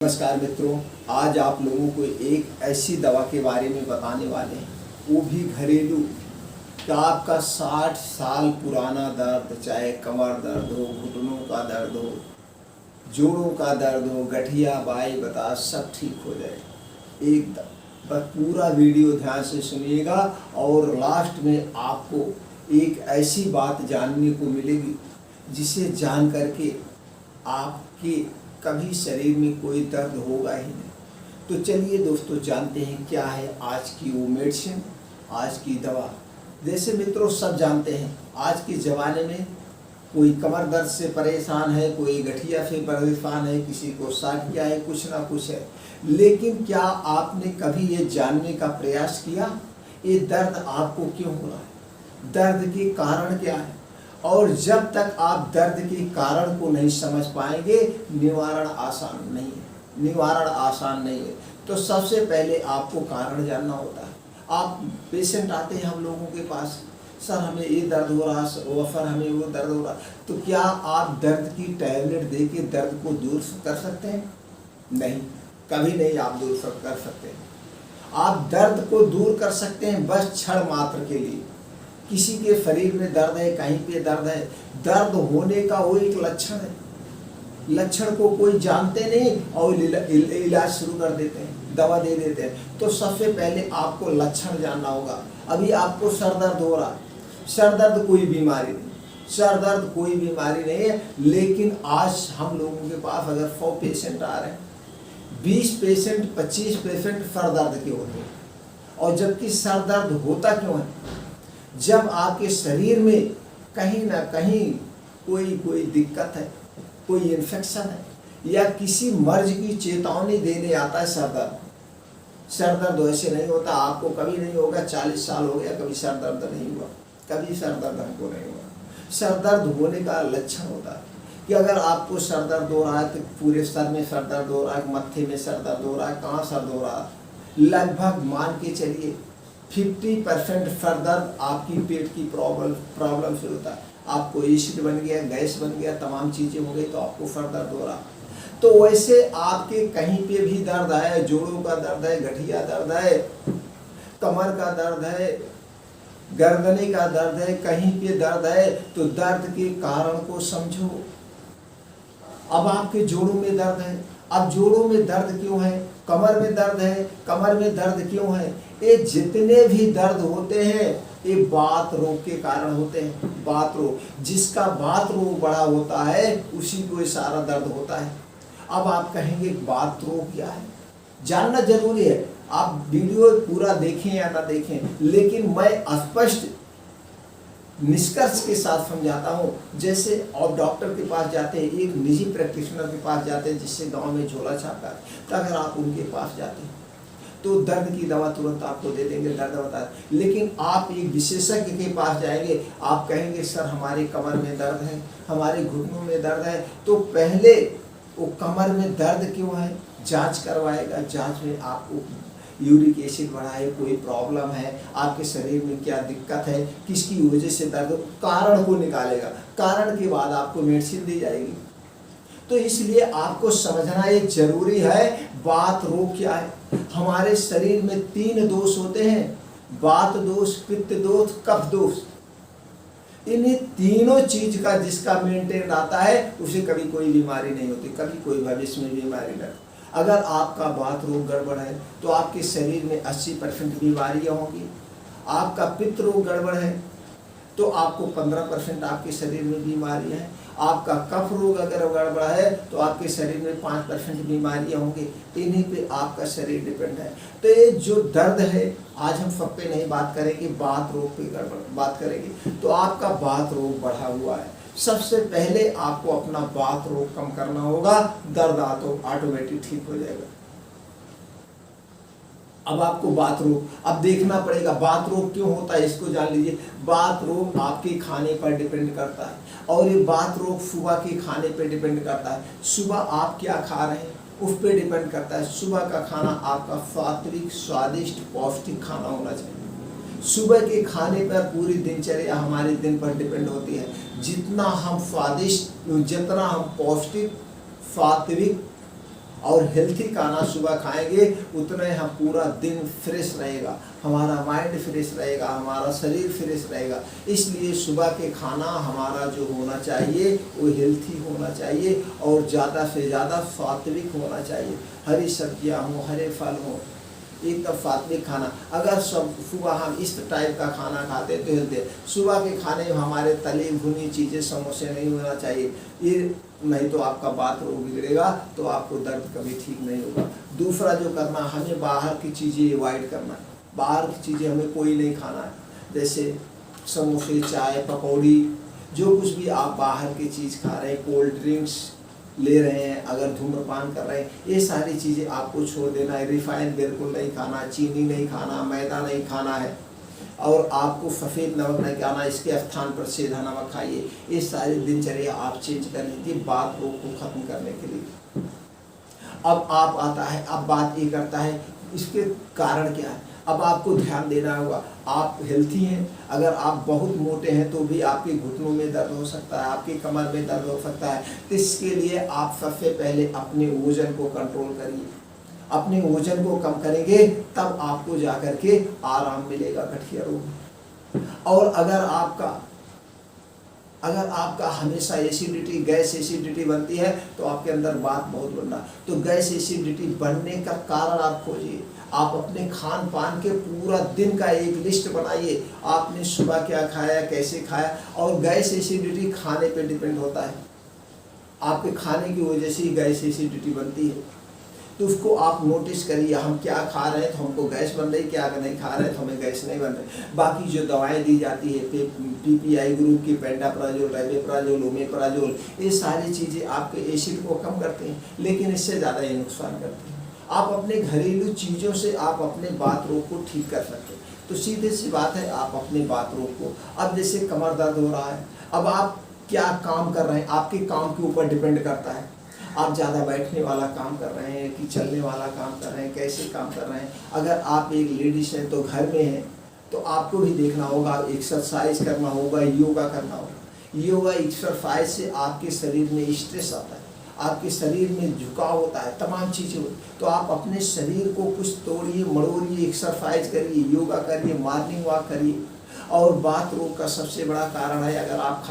नमस्कार मित्रों, आज आप लोगों को एक ऐसी दवा के बारे में बताने वाले हैं, वो भी घरेलू। कि आपका 60 साल पुराना दर्द, चाहे कमर दर्द हो, घुटनों का दर्द हो, जोड़ों का दर्द हो, गठिया बाई बता, सब ठीक हो जाए एकदम। बस पूरा वीडियो ध्यान से सुनिएगा और लास्ट में आपको एक ऐसी बात जानने को मिलेगी जिसे जान करके आपके कभी शरीर में कोई दर्द होगा ही नहीं। तो चलिए दोस्तों, जानते हैं क्या है आज की वो मेडिसिन, आज की दवा। जैसे मित्रों सब जानते हैं, आज के ज़माने में कोई कमर दर्द से परेशान है, कोई गठिया से परेशान है, किसी को साठिया है, कुछ ना कुछ है। लेकिन क्या आपने कभी ये जानने का प्रयास किया ये दर्द आपको क्यों हो रहा है, दर्द के कारण क्या है? और जब तक आप दर्द के कारण को नहीं समझ पाएंगे, निवारण आसान नहीं है, निवारण आसान नहीं है। तो सबसे पहले आपको कारण जानना होता है। आप पेशेंट आते हैं हम लोगों के पास, सर हमें ये दर्द हो रहा, सर हमें वो दर्द हो रहा। तो क्या आप दर्द की टैबलेट दे के दर्द को दूर कर सकते हैं? नहीं, कभी नहीं आप दूर कर सकते हैं। आप दर्द को दूर कर सकते हैं बस क्षण मात्र के लिए। किसी के शरीर में दर्द है, कहीं पे दर्द है, दर्द होने का वो एक लक्षण है। लक्षण को कोई जानते नहीं और इलाज शुरू कर देते हैं, दवा दे देते हैं। तो सबसे पहले आपको लक्षण जानना होगा। अभी आपको सर दर्द हो रहा है, सर दर्द कोई बीमारी नहीं, सर दर्द कोई बीमारी नहीं है। लेकिन आज हम लोगों के पास अगर 100 पेशेंट आ रहे हैं, 20 पेशेंट 25 पेशेंट सर दर्द के होते हैं। और जबकि सर दर्द होता क्यों है? जब आपके शरीर में कहीं ना कहीं कोई दिक्कत है, कोई इन्फेक्शन है या किसी मर्ज की चेतावनी देने आता है सर दर्द। सर दर्द वैसे नहीं होता, आपको कभी नहीं होगा, 40 साल हो गया कभी सर दर्द नहीं हुआ, कभी सर दर्द हमको नहीं हुआ। सर दर्द होने का लक्षण होता है कि अगर आपको सर दर्द हो रहा है तो पूरे सर में सर दर्द हो रहा है, मत्थे में सर दर्द हो रहा है, कहाँ सर हो रहा है, लगभग मान के चलिए 50% सर दर्द आपकी पेट की प्रॉब्लम से होता है। आपको एसिड बन गया, गैस बन गया, तमाम चीज़ें हो गई तो आपको सर दर्द हो रहा। तो वैसे आपके कहीं पे भी दर्द है, जोड़ों का दर्द है, गठिया दर्द है, कमर का दर्द है, गर्दने का दर्द है, कहीं पे दर्द है, तो दर्द के कारण को समझो। अब आपके जोड़ों में दर्द है, अब जोड़ों में दर्द क्यों है? कमर में दर्द है, कमर में दर्द क्यों है? ये जितने भी दर्द होते हैं ये बात रोग के कारण होते हैं। बात रोग, जिसका बात रोग बड़ा होता है उसी को सारा दर्द होता है। अब आप कहेंगे बात रोग क्या है? जानना जरूरी है। आप वीडियो पूरा देखें या ना देखें, लेकिन मैं स्पष्ट निष्कर्ष के साथ समझाता हूँ। जैसे आप डॉक्टर के पास जाते हैं, एक निजी प्रैक्टिशनर के पास जाते हैं जिससे गांव में झोला छापा है, तो अगर आप उनके पास जाते हैं तो दर्द की दवा तुरंत आपको दे देंगे, दर्द बता। लेकिन आप एक विशेषज्ञ के पास जाएंगे, आप कहेंगे सर हमारे कमर में दर्द है, हमारे घुटनों में दर्द है, तो पहले वो कमर में दर्द क्यों है जांच करवाएगा। जांच में आपको यूरिक एसिड बढ़ा है, कोई प्रॉब्लम है, आपके शरीर में क्या दिक्कत है, किसकी वजह से दर्द, कारण को निकालेगा। कारण के बाद आपको मेडिसिन दी जाएगी। तो इसलिए आपको समझना ये जरूरी है बात रोग क्या है। हमारे शरीर में 3 दोष होते हैं, वात दोष, पित्त दोष, कफ दोष। इन तीनों चीज का जिसका मेंटेन आता है उसे कभी कोई बीमारी नहीं होती, कभी कोई भविष्य में बीमारी नहीं। अगर आपका वात रोग गड़बड़ है तो आपके शरीर में 80% बीमारियां होंगी। आपका पित्त रोग गड़बड़ है तो आपको 15% आपके शरीर में बीमारियां हैं। आपका कफ रोग अगर गड़बड़ है तो आपके शरीर में 5% बीमारियां होंगी। इन्हीं पे आपका शरीर डिपेंड है। तो ये जो दर्द है, आज हम सब पे नहीं बात करेंगे, बात रोग पे गड़बड़ बात करेंगे। तो आपका बात रोग बढ़ा हुआ है, सबसे पहले आपको अपना बात रोग कम करना होगा, दर्द तो ऑटोमेटिक ठीक हो जाएगा। अब आपको बात रोग अब देखना पड़ेगा, बात रोग क्यों होता है इसको जान लीजिए। बात रोग आपके खाने पर डिपेंड करता है और ये बात रोग सुबह के खाने पर डिपेंड करता है। सुबह आप क्या खा रहे हैं उस पर डिपेंड करता है। सुबह का खाना आपका सात्विक, स्वादिष्ट, पौष्टिक खाना होना चाहिए। सुबह के खाने पर पूरी दिनचर्या हमारे दिन पर डिपेंड होती है। जितना हम स्वादिष्ट, जितना हम पौष्टिक, सात्विक और हेल्थी खाना सुबह खाएंगे उतना हम पूरा दिन फ्रेश रहेगा, हमारा माइंड फ्रेश रहेगा, हमारा शरीर फ्रेश रहेगा। इसलिए सुबह के खाना हमारा जो होना चाहिए वो हेल्थी होना चाहिए और ज़्यादा से ज़्यादा सात्विक होना चाहिए। हरी सब्जियां हो, हरे फल हो, एकदम सात्विक खाना। अगर सब सुबह हम इस टाइप का खाना खाते तो हेल्थी है। सुबह के खाने में हमारे तली भुनी चीज़ें, समोसे नहीं होना चाहिए, ये नहीं तो आपका बात रोग बिगड़ेगा, तो आपको दर्द कभी ठीक नहीं होगा। दूसरा जो करना, हमें बाहर की चीज़ें अवॉइड करना है। बाहर की चीज़ें हमें कोई नहीं खाना है, जैसे समोसे, चाय, पकौड़ी, जो कुछ भी आप बाहर की चीज़ खा रहे हैं, कोल्ड ड्रिंक्स ले रहे हैं, अगर धूम्रपान कर रहे हैं, ये सारी चीज़ें आपको छोड़ देना है। रिफाइंड बिल्कुल नहीं खाना, चीनी नहीं खाना, मैदा नहीं खाना है, और आपको सफ़ेद नमक नहीं खाना, इसके स्थान पर सीधा नमक खाइए। ये सारी दिनचर्या आप चेंज कर लीजिए बात रोग को ख़त्म करने के लिए। अब आप आता है, अब बात ये करता है इसके कारण क्या है। अब आपको ध्यान देना होगा, आप हेल्थी हैं, अगर आप बहुत मोटे हैं तो भी आपके घुटनों में दर्द हो सकता है, आपकी कमर में दर्द हो सकता है। तो इसके लिए आप सबसे पहले अपने वजन को कंट्रोल करिए। अपने वजन को कम करेंगे तब आपको जाकर के आराम मिलेगा गठिया रोग। और अगर आपका हमेशा एसिडिटी, गैस एसिडिटी बनती है तो आपके अंदर बात बहुत बनना। तो गैस एसिडिटी बनने का कारण आप खोजिए। आप अपने खान पान के पूरा दिन का एक लिस्ट बनाइए, आपने सुबह क्या खाया, कैसे खाया। और गैस एसिडिटी खाने पे डिपेंड होता है, आपके खाने की वजह से ही गैस एसिडिटी बनती है। तो उसको आप नोटिस करिए, हम क्या खा रहे हैं तो हमको गैस बन रही, क्या नहीं खा रहे हैं तो हमें गैस नहीं बन रही। बाकी जो दवाएं दी जाती है, पीपीआई ग्रुप की, पेंटाप्राजोल, रेबेप्राजोल, ओमेप्राजोल, ये सारी चीज़ें आपके एसिड को कम करती हैं, लेकिन इससे ज़्यादा ये नुकसान करती हैं। आप अपने घरेलू चीज़ों से आप अपने बात रोग को ठीक कर सकते हैं। तो सीधे सी बात है, आप अपने बात रोग को, अब जैसे कमर दर्द हो रहा है, अब आप क्या काम कर रहे हैं आपके काम के ऊपर डिपेंड करता है। आप ज़्यादा बैठने वाला काम कर रहे हैं कि चलने वाला काम कर रहे हैं, कैसे काम कर रहे हैं। अगर आप एक लेडीज हैं तो घर में हैं तो आपको भी देखना होगा, एक्सरसाइज करना होगा, योगा करना होगा। योगा एक्सरसाइज से आपके शरीर में स्ट्रेस आता है, आपके शरीर में झुकाव होता है, तमाम चीज़ें होती। तो आप अपने शरीर को कुछ तोड़िए, मड़ोड़िए, एक्सरसाइज करिए, योगा करिए, मॉर्निंग वॉक करिए। और बात रोग का सबसे बड़ा कारण है, अगर आप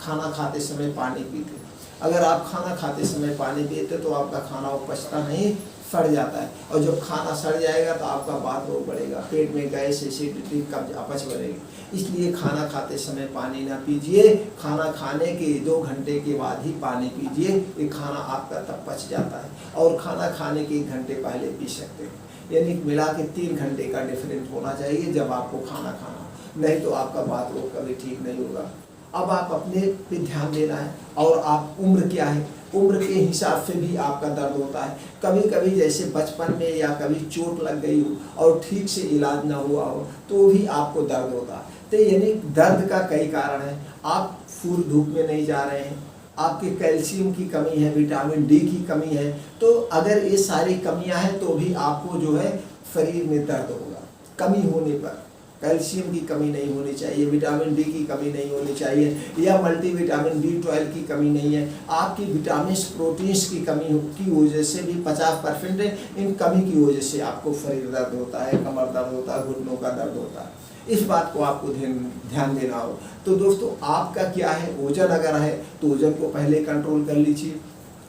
खाना खाते समय पानी पीते, अगर आप खाना खाते समय पानी पीते तो आपका खाना पचता नहीं, सड़ जाता है। और जब खाना सड़ जाएगा तो आपका बात रोग बढ़ेगा, पेट में गैस, एसिडिटी, कब्ज, अपच बढ़ेगी। इसलिए खाना खाते समय पानी ना पीजिए, खाना खाने के 2 घंटे के बाद ही पानी पीजिए, ये खाना आपका तब पच जाता है। और खाना खाने के 1 घंटे पहले पी सकते हैं, यानी मिला के 3 घंटे का डिफरेंस होना चाहिए जब आपको खाना खाना, नहीं तो आपका बात रोग कभी ठीक नहीं होगा। अब आप अपने पे ध्यान देना है। और आप उम्र क्या है, उम्र के हिसाब से भी आपका दर्द होता है। कभी कभी जैसे बचपन में या कभी चोट लग गई हो और ठीक से इलाज ना हुआ हो तो भी आपको दर्द होता है। तो यानी दर्द का कई कारण है। आप सूर्य धूप में नहीं जा रहे हैं, आपके कैल्शियम की कमी है, विटामिन डी की कमी है। तो अगर ये सारी कमियां हैं तो भी आपको जो है शरीर में दर्द होगा। कमी होने पर कैल्शियम की कमी नहीं होनी चाहिए, विटामिन डी की कमी नहीं होनी चाहिए, या मल्टीविटामिन B12 की कमी नहीं है। आपकी विटामिन्स, प्रोटीन्स की कमी की वजह से भी 50% इन कमी की वजह से आपको शरीर दर्द होता है, कमर दर्द होता है, घुटनों का दर्द होता है। इस बात को आपको ध्यान देना हो। तो दोस्तों आपका क्या है, वजन अगर है तो वजन को पहले कंट्रोल कर लीजिए।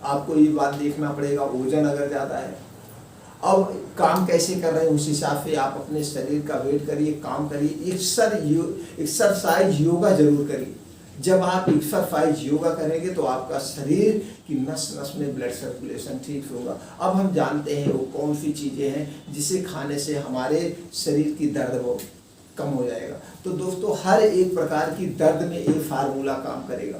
आपको ये बात देखना पड़ेगा, वजन अगर ज़्यादा है, अब काम कैसे कर रहे हैं उस हिसाब से आप अपने शरीर का वेट करिए, काम करिए। एक्सरसाइज, योगा जरूर करिए। जब आप एक्सरसाइज, योगा करेंगे तो आपका शरीर की नस नस में ब्लड सर्कुलेशन ठीक होगा। अब हम जानते हैं वो कौन सी चीज़ें हैं जिसे खाने से हमारे शरीर की दर्द वो कम हो जाएगा। तो दोस्तों हर एक प्रकार की दर्द में ये फार्मूला काम करेगा।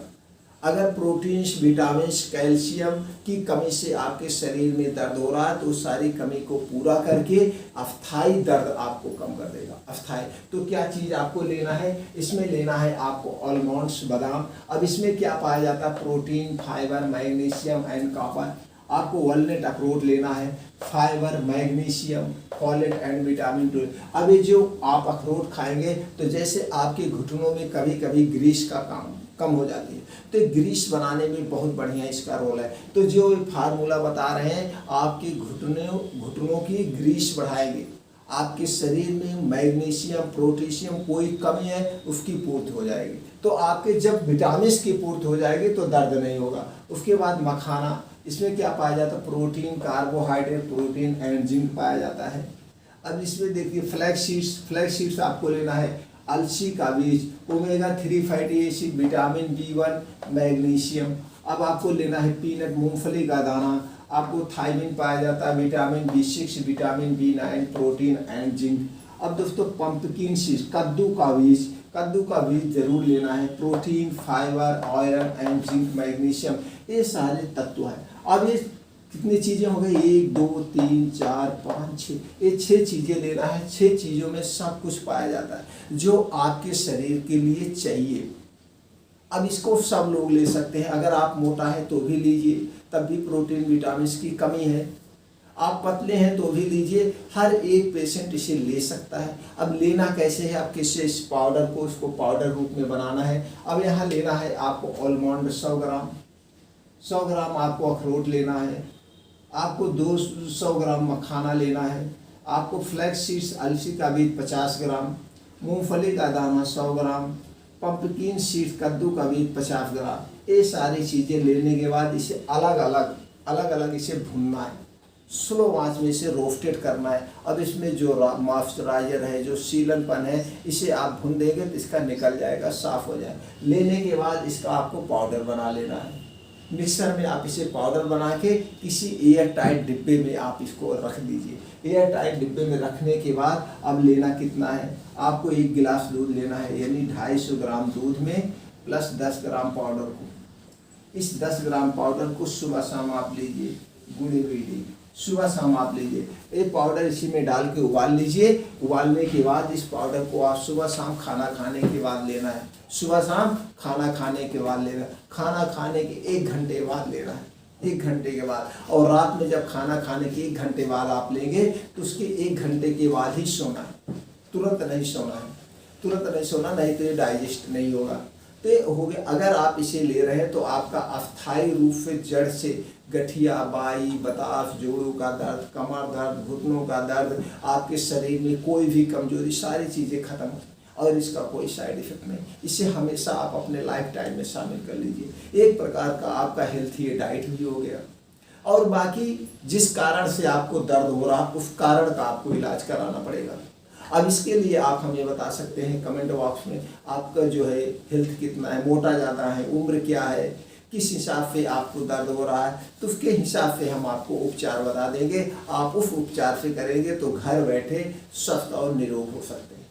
अगर प्रोटीन्स, विटामिन्स, कैल्शियम की कमी से आपके शरीर में दर्द हो रहा है तो उस सारी कमी को पूरा करके अस्थायी दर्द आपको कम कर देगा। अस्थायी तो क्या चीज़ आपको लेना है, इसमें लेना है आपको आलमंड्स, बादाम। अब इसमें क्या पाया जाता है, protein, fibre, magnesium and copper. आपको वॉलनट अखरोट लेना है, fibre, magnesium, folate and vitamin 2। अब ये जो आप अखरोट खाएंगे तो जैसे आपके घुटनों में कभी कभी ग्रीस का काम कम हो जाती है। तो ग्रीस बनाने में बहुत बढ़िया इसका रोल है। तो जो फार्मूला बता रहे हैं आपके घुटनों की ग्रीस बढ़ाएंगे, आपके शरीर में मैग्नीशियम पोटेशियम कोई कमी है उसकी पूर्ति हो जाएगी। तो आपके जब विटामिन की पूर्ति हो जाएगी तो दर्द नहीं होगा। उसके बाद मखाना, इसमें क्या पाया जाता है, protein, carbohydrate, protein and zinc पाया जाता है। अब इसमें देखिए फ्लैक्स सीड्स आपको लेना है, अलसी का बीज, omega 3 fatty acid, vitamin B1, magnesium. अब आपको लेना है पीनट, मूंगफली का दाना, आपको थायमिन पाया जाता है, vitamin B6, vitamin B9, protein and zinc. अब दोस्तों पंपकिन सीड्स, कद्दू का बीज जरूर लेना है, protein, fibre, iron and zinc, magnesium, ये सारे तत्व हैं। अब ये कितनी चीज़ें हो गई, 1 2 3 4 5 6, ये 6 चीज़ें लेना है। 6 चीज़ों में सब कुछ पाया जाता है जो आपके शरीर के लिए चाहिए। अब इसको सब लोग ले सकते हैं, अगर आप मोटा है तो भी लीजिए, तब भी प्रोटीन विटामिन की कमी है। आप पतले हैं तो भी लीजिए, हर एक पेशेंट इसे ले सकता है। अब लेना कैसे है, आप किससे इस पाउडर को, उसको पाउडर रूप में बनाना है। अब यहाँ लेना है आपको आलमंड 100 ग्राम, 100 ग्राम आपको अखरोट लेना है, आपको 200 ग्राम मखाना लेना है, आपको फ्लैक्स सीड्स अलसी का बीज 50 ग्राम, मूंगफली का दाना 100 ग्राम, पंपकिन सीड्स कद्दू का बीज 50 ग्राम। ये सारी चीज़ें लेने के बाद इसे अलग अलग इसे भूनना है, स्लो आंच में इसे रोस्टेड करना है। अब इसमें जो मॉइस्चराइजर है, जो सीलनपन है, इसे आप भून देंगे तो इसका निकल जाएगा, साफ हो जाएगा। लेने के बाद इसका आपको पाउडर बना लेना है। मिक्सर में आप इसे पाउडर बना के किसी एयर टाइट डिब्बे में आप इसको रख दीजिए। एयर टाइट डिब्बे में रखने के बाद अब लेना कितना है, आपको 1 गिलास दूध लेना है, यानी 250 ग्राम दूध में प्लस 10 ग्राम पाउडर को। इस 10 ग्राम पाउडर को सुबह शाम आप लीजिए, गुड़ी हुई सुबह शाम आप लीजिए। ये पाउडर इसी में डाल के उबाल लीजिए। उबालने के बाद इस पाउडर को आप सुबह शाम खाना खाने के बाद लेना है, सुबह शाम खाना खाने के बाद लेना है, खाना खाने के 1 घंटे बाद लेना है, 1 घंटे के बाद। और रात में जब खाना खाने के 1 घंटे बाद आप लेंगे तो उसके 1 घंटे के बाद ही सोना है, तुरंत नहीं सोना है, तुरंत नहीं सोना, नहीं तो ये डाइजेस्ट नहीं होगा। तो ये हो गया। अगर आप इसे ले रहे हैं तो आपका अस्थायी रूप से जड़ से गठिया, बाई, बताश, जोड़ों का दर्द, कमर दर्द, घुटनों का दर्द, आपके शरीर में कोई भी कमजोरी, सारी चीज़ें खत्म हो, और इसका कोई साइड इफेक्ट नहीं। इसे हमेशा आप अपने लाइफ टाइम में शामिल कर लीजिए। एक प्रकार का आपका हेल्थी डाइट भी हो गया, और बाकी जिस कारण से आपको दर्द हो रहा उस कारण का आपको इलाज कराना पड़ेगा। अब इसके लिए आप हमें बता सकते हैं कमेंट बॉक्स में, आपका जो है हेल्थ कितना है, मोटा ज़्यादा है, उम्र क्या है, किस हिसाब से आपको दर्द हो रहा है, तो उसके हिसाब से हम आपको उपचार बता देंगे। आप उस उपचार से करेंगे तो घर बैठे स्वस्थ और निरोग हो सकते हैं।